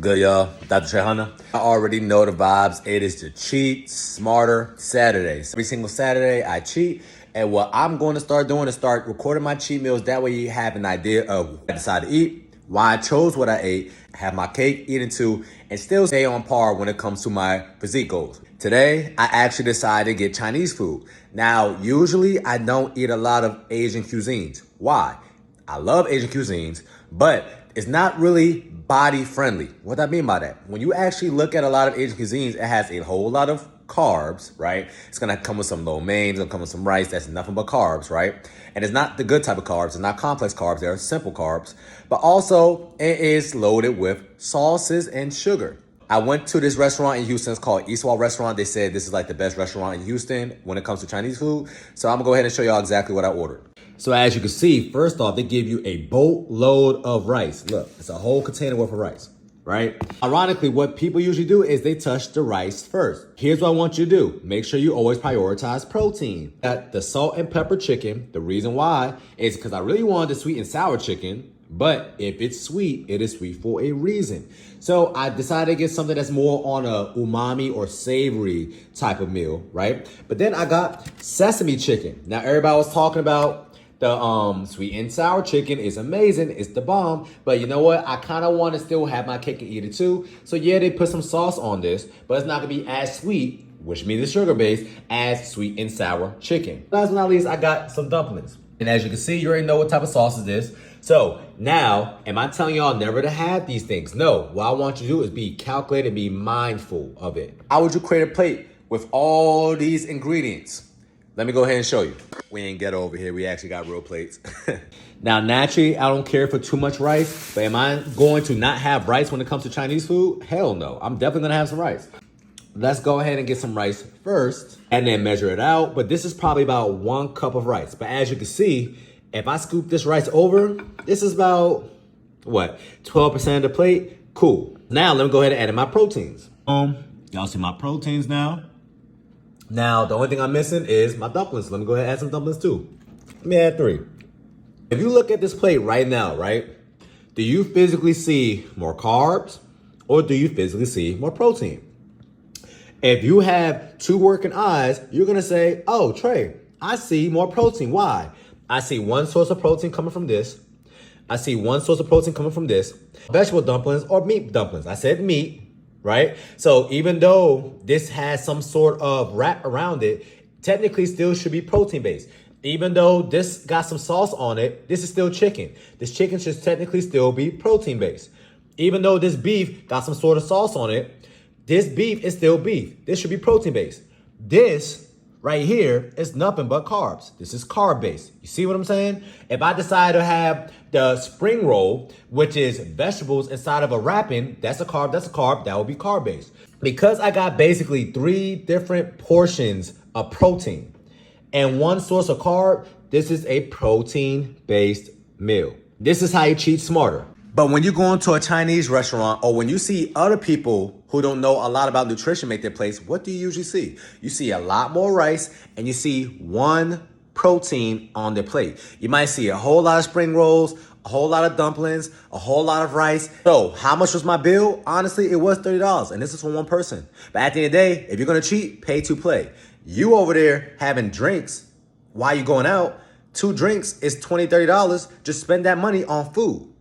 good, y'all? Dr.Trehunna. I already know the vibes. It is the Cheat Smarter Saturdays. Every single Saturday, I cheat. And what I'm going to start doing is start recording my cheat meals. That way you have an idea of what I decided to eat, why I chose what I ate, have my cake, eat it too, and still stay on par when it comes to my physique goals. Today, I actually decided to get Chinese food. Now, usually I don't eat a lot of Asian cuisines. Why? I love Asian cuisines, but it's not really body friendly. What I mean by that? When you actually look at a lot of Asian cuisines, it has a whole lot of carbs, right? It's gonna come with some lo mein, it's gonna come with some rice. That's nothing but carbs, right? And it's not the good type of carbs. It's not complex carbs. They're simple carbs. But also, it is loaded with sauces and sugar. I went to this restaurant in Houston. It's called Eastwall Restaurant. They said this is like the best restaurant in Houston when it comes to Chinese food. So I'm gonna go ahead and show y'all exactly what I ordered. So as you can see, first off, they give you a boatload of rice. Look, it's a whole container worth of rice, right? Ironically, what people usually do is they touch the rice first. Here's what I want you to do. Make sure you always prioritize protein. Got the salt and pepper chicken. The reason why is because I really wanted the sweet and sour chicken, but if it's sweet, it is sweet for a reason. So I decided to get something that's more on a umami or savory type of meal, right? But then I got sesame chicken. Now everybody was talking about the sweet and sour chicken is amazing. It's the bomb. But you know what? I kind of want to still have my cake and eat it too. So yeah, they put some sauce on this, but it's not going to be as sweet, which means it's sugar-based, as sweet and sour chicken. Last but not least, I got some dumplings. And as you can see, you already know what type of sauce is this. So now, am I telling y'all never to have these things? No. What I want you to do is be calculated and be mindful of it. How would you create a plate with all these ingredients? Let me go ahead and show you. We ain't ghetto over here. We actually got real plates. Now, naturally, I don't care for too much rice, but am I going to not have rice when it comes to Chinese food? Hell no. I'm definitely going to have some rice. Let's go ahead and get some rice first and then measure it out. But this is probably about 1 cup of rice. But as you can see, if I scoop this rice over, this is about, what, 12% of the plate? Cool. Now, let me go ahead and add in my proteins. Y'all see my proteins now. Now, the only thing I'm missing is my dumplings. Let me go ahead and add some dumplings too. Let me add 3. If you look at this plate right now, right? Do you physically see more carbs or do you physically see more protein? If you have 2 working eyes, you're going to say, oh, Trey, I see more protein. Why? I see 1 source of protein coming from this. I see 1 source of protein coming from this. Vegetable dumplings or meat dumplings. I said meat. Right? So even though this has some sort of wrap around it, technically still should be protein based. Even though this got some sauce on it, this is still chicken. This chicken should technically still be protein based. Even though this beef got some sort of sauce on it, this beef is still beef. This should be protein based. This right here is nothing but carbs. This is carb based. You see what I'm saying? If I decide to have the spring roll, which is vegetables inside of a wrapping, that's a carb, that will be carb based. Because I got basically 3 different portions of protein and 1 source of carb, this is a protein based meal. This is how you cheat smarter. But when you go into a Chinese restaurant or when you see other people who don't know a lot about nutrition make their plates, what do you usually see? You see a lot more rice and you see 1 protein on their plate. You might see a whole lot of spring rolls, a whole lot of dumplings, a whole lot of rice. So how much was my bill? Honestly, it was $30 and this is for 1 person. But at the end of the day, if you're going to cheat, pay to play. You over there having drinks while you're going out, 2 drinks is $20, $30. Just spend that money on food.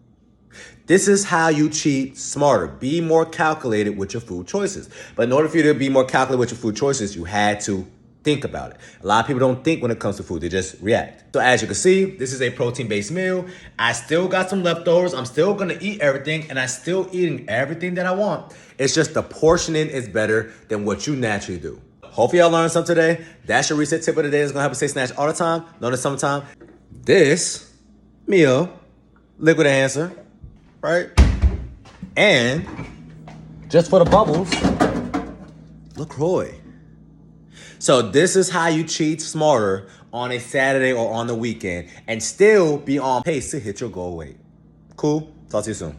This is how you cheat smarter. Be more calculated with your food choices. But in order for you to be more calculated with your food choices, you had to think about it. A lot of people don't think when it comes to food. They just react. So as you can see, this is a protein-based meal. I still got some leftovers. I'm still going to eat everything, and I'm still eating everything that I want. It's just the portioning is better than what you naturally do. Hopefully y'all learned something today. That's your reset tip of the day. It's going to help us stay snatched all the time. Not in the summertime. This meal, liquid enhancer, right? And just for the bubbles, LaCroix. So this is how you cheat smarter on a Saturday or on the weekend and still be on pace to hit your goal weight. Cool? Talk to you soon.